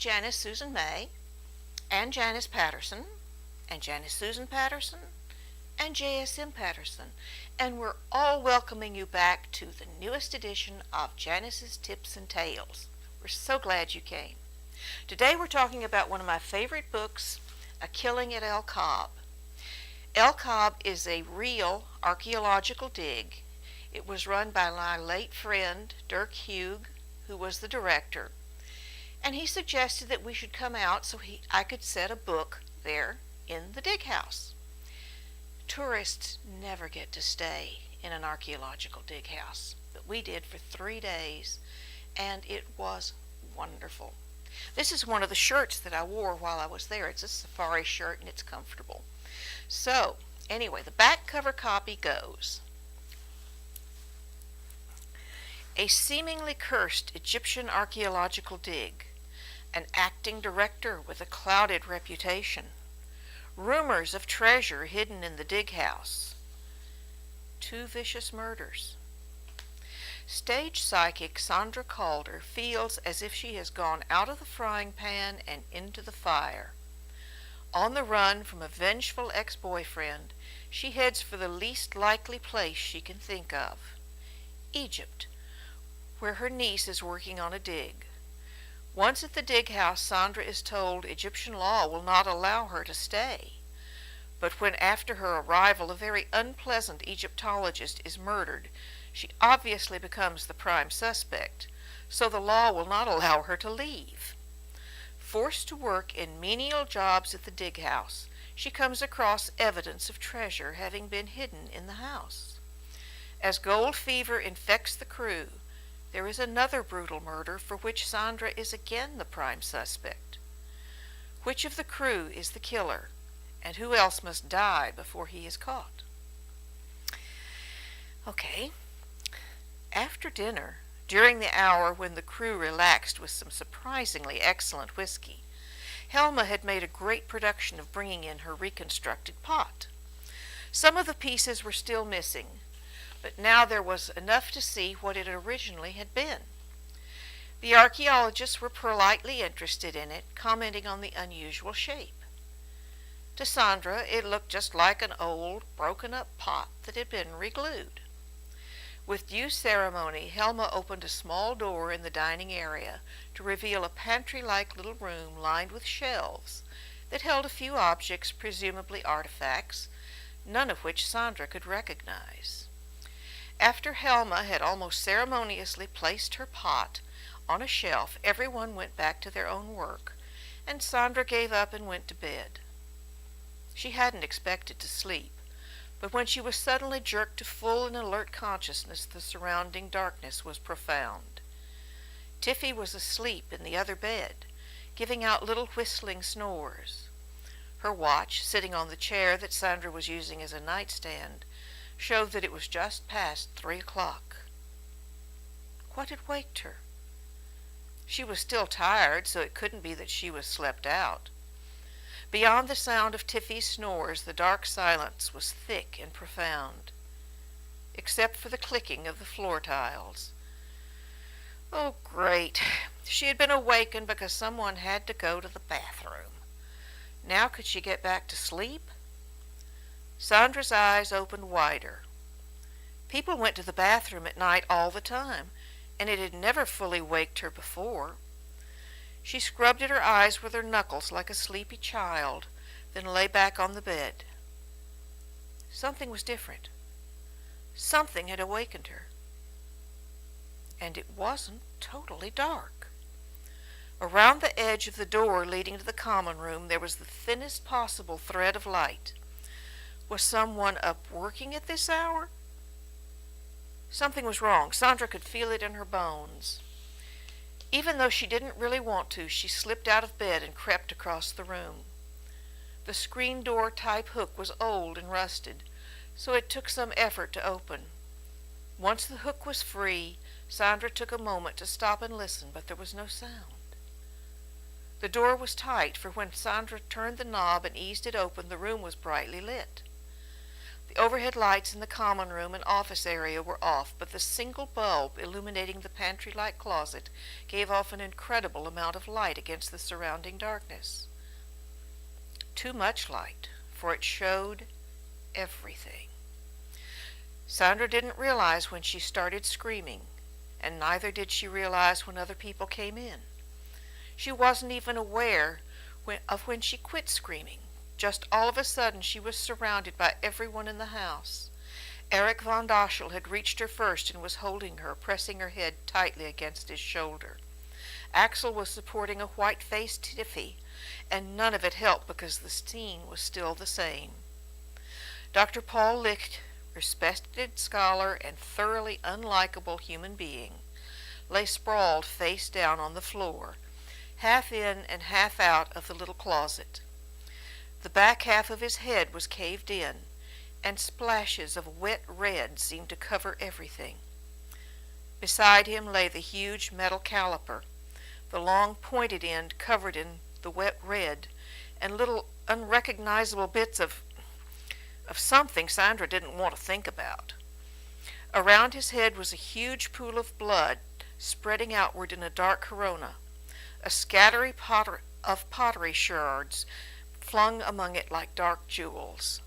Janis Susan May, and Janis Patterson, and Janis Susan Patterson, and JSM Patterson, and we're all welcoming you back to the newest edition of Janis's Tips and Tales. We're so glad you came. Today we're talking about one of my favorite books, A Killing at El Cobb. El Cobb is a real archaeological dig. It was run by my late friend, Dirk Hugh, who was the director, and he suggested that we should come out so I could set a book there in the dig house. Tourists never get to stay in an archaeological dig house, but we did for 3 days, and it was wonderful. This is one of the shirts that I wore while I was there. It's a safari shirt and it's comfortable. So, anyway, the back cover copy goes: a seemingly cursed Egyptian archaeological dig, an acting director with a clouded reputation, rumors of treasure hidden in the dig house, 2 vicious murders. Stage psychic Sandra Calder feels as if she has gone out of the frying pan and into the fire. On the run from a vengeful ex-boyfriend, she heads for the least likely place she can think of, Egypt, where her niece is working on a dig. Once at the dig house, Sandra is told Egyptian law will not allow her to stay. But when after her arrival a very unpleasant Egyptologist is murdered, she obviously becomes the prime suspect, so the law will not allow her to leave. Forced to work in menial jobs at the dig house, she comes across evidence of treasure having been hidden in the house. As gold fever infects the crew, there is another brutal murder for which Sandra is again the prime suspect. Which of the crew is the killer, and who else must die before he is caught? Okay. After dinner, during the hour when the crew relaxed with some surprisingly excellent whiskey, Helma had made a great production of bringing in her reconstructed pot. Some of the pieces were still missing, but now there was enough to see what it originally had been. The archaeologists were politely interested in it, commenting on the unusual shape. To Sandra, it looked just like an old, broken-up pot that had been reglued. With due ceremony, Helma opened a small door in the dining area to reveal a pantry-like little room lined with shelves that held a few objects, presumably artifacts, none of which Sandra could recognize. After Helma had almost ceremoniously placed her pot on a shelf, everyone went back to their own work, and Sandra gave up and went to bed. She hadn't expected to sleep, but when she was suddenly jerked to full and alert consciousness, the surrounding darkness was profound. Tiffy was asleep in the other bed, giving out little whistling snores. Her watch, sitting on the chair that Sandra was using as a nightstand, showed that it was just past 3 o'clock. What had waked her? She was still tired, so it couldn't be that she was slept out. Beyond the sound of Tiffy's snores, the dark silence was thick and profound, except for the clicking of the floor tiles. Oh, great! She had been awakened because someone had to go to the bathroom. Now could she get back to sleep? Sandra's eyes opened wider. People went to the bathroom at night all the time, and it had never fully waked her before. She scrubbed at her eyes with her knuckles like a sleepy child, then lay back on the bed. Something was different. Something had awakened her. And it wasn't totally dark. Around the edge of the door leading to the common room there was the thinnest possible thread of light. Was someone up working at this hour? Something was wrong. Sandra could feel it in her bones. Even though she didn't really want to, she slipped out of bed and crept across the room. The screen door type hook was old and rusted, so it took some effort to open. Once the hook was free, Sandra took a moment to stop and listen, but there was no sound. The door was tight, for when Sandra turned the knob and eased it open, the room was brightly lit. The overhead lights in the common room and office area were off, but the single bulb illuminating the pantry-like closet gave off an incredible amount of light against the surrounding darkness. Too much light, for it showed everything. Sandra didn't realize when she started screaming, and neither did she realize when other people came in. She wasn't even aware of when she quit screaming. Just all of a sudden she was surrounded by everyone in the house. Eric von Doschel had reached her first and was holding her, pressing her head tightly against his shoulder. Axel was supporting a white-faced Tiffy, and none of it helped because the scene was still the same. Dr. Paul Licht, respected scholar and thoroughly unlikable human being, lay sprawled face down on the floor, half in and half out of the little closet. The back half of his head was caved in, and splashes of wet red seemed to cover everything. Beside him lay the huge metal caliper, the long pointed end covered in the wet red, and little unrecognizable bits of something Sandra didn't want to think about. Around his head was a huge pool of blood spreading outward in a dark corona, a scattering of pottery shards flung among it like dark jewels.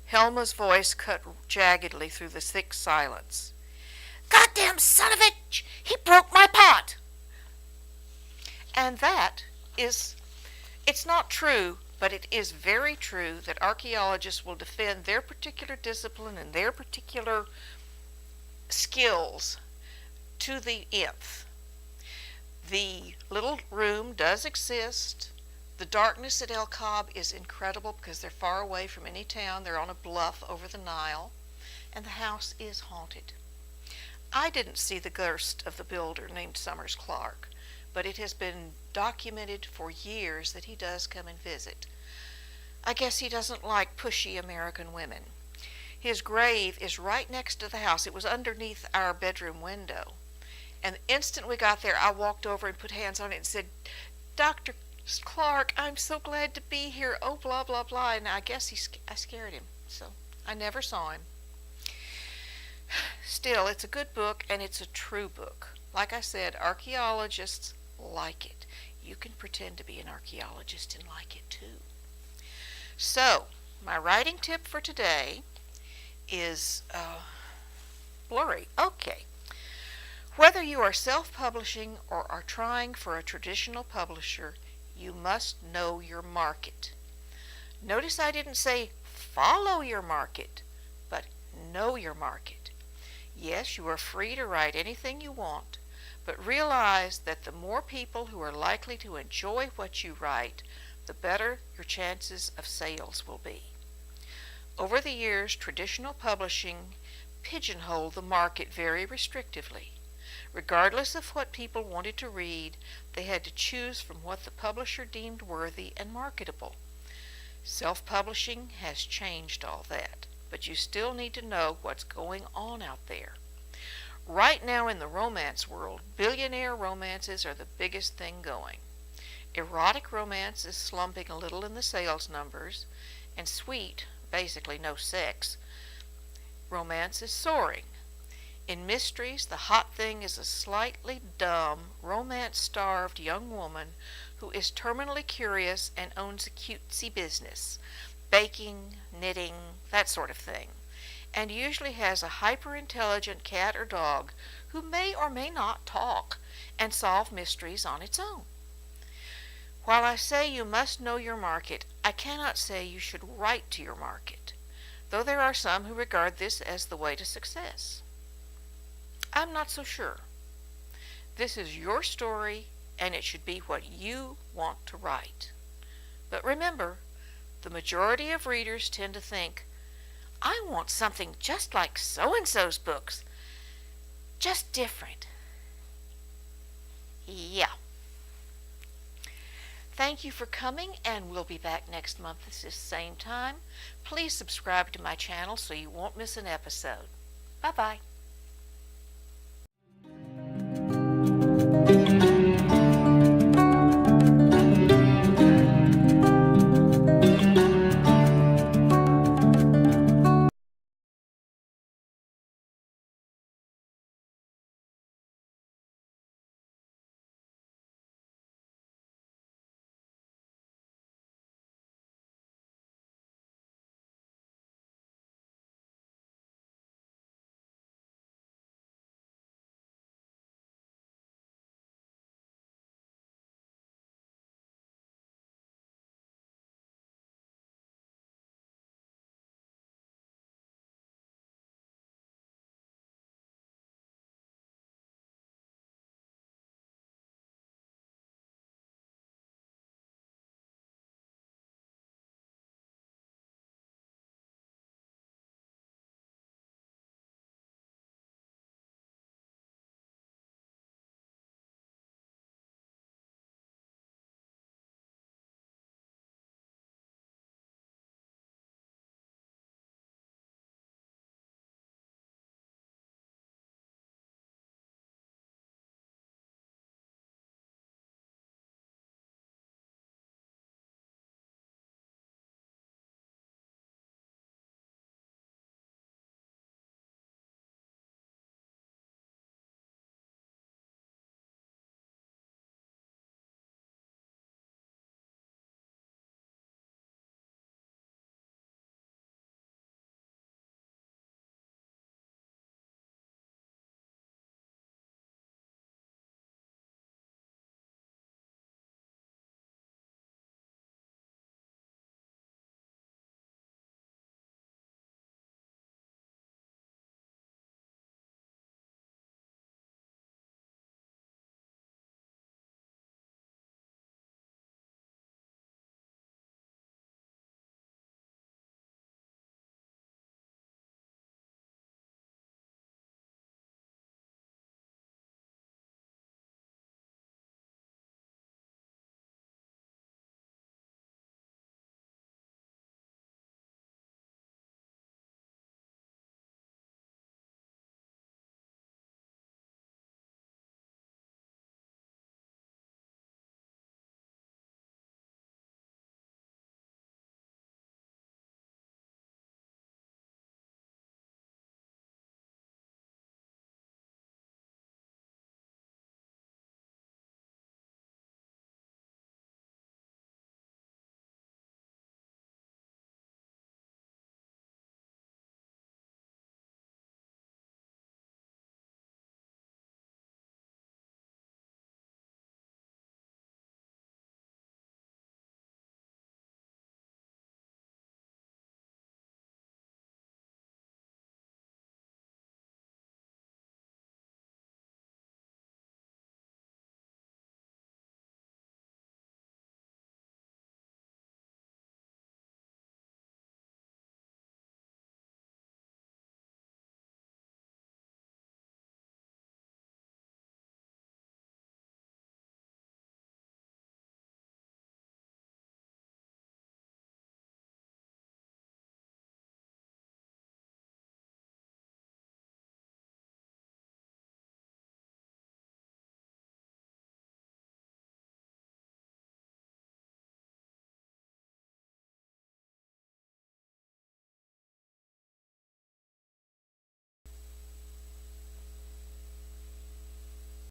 Helma's voice cut jaggedly through the thick silence. "Goddamn son of a bitch! He broke my pot!" And it's not true, but it is very true that archaeologists will defend their particular discipline and their particular skills to the nth. The little room does exist. The darkness at El Cab is incredible because they're far away from any town. They're on a bluff over the Nile, and the house is haunted. I didn't see the ghost of the builder named Summers Clark, but it has been documented for years that he does come and visit. I guess he doesn't like pushy American women. His grave is right next to the house. It was underneath our bedroom window. And the instant we got there, I walked over and put hands on it and said, "Dr. Clark, I'm so glad to be here. Oh, blah, blah, blah." And I guess I scared him. So I never saw him. Still, it's a good book, and it's a true book. Like I said, archaeologists like it. You can pretend to be an archaeologist and like it too. So, my writing tip for today is blurry. Okay. Whether you are self-publishing or are trying for a traditional publisher, you must know your market. Notice I didn't say follow your market, but know your market. Yes, you are free to write anything you want, but realize that the more people who are likely to enjoy what you write, the better your chances of sales will be. Over the years, traditional publishing pigeonholed the market very restrictively. Regardless of what people wanted to read, they had to choose from what the publisher deemed worthy and marketable. Self-publishing has changed all that, but you still need to know what's going on out there. Right now in the romance world, billionaire romances are the biggest thing going. Erotic romance is slumping a little in the sales numbers, and sweet, basically no sex, romance is soaring. In mysteries, the hot thing is a slightly dumb, romance-starved young woman who is terminally curious and owns a cutesy business, baking, knitting, that sort of thing, and usually has a hyper-intelligent cat or dog who may or may not talk and solve mysteries on its own. While I say you must know your market, I cannot say you should write to your market, though there are some who regard this as the way to success. I'm not so sure. This is your story, and it should be what you want to write. But remember, the majority of readers tend to think, I want something just like so-and-so's books, just different. Yeah. Thank you for coming, and we'll be back next month at this same time. Please subscribe to my channel so you won't miss an episode. Bye-bye.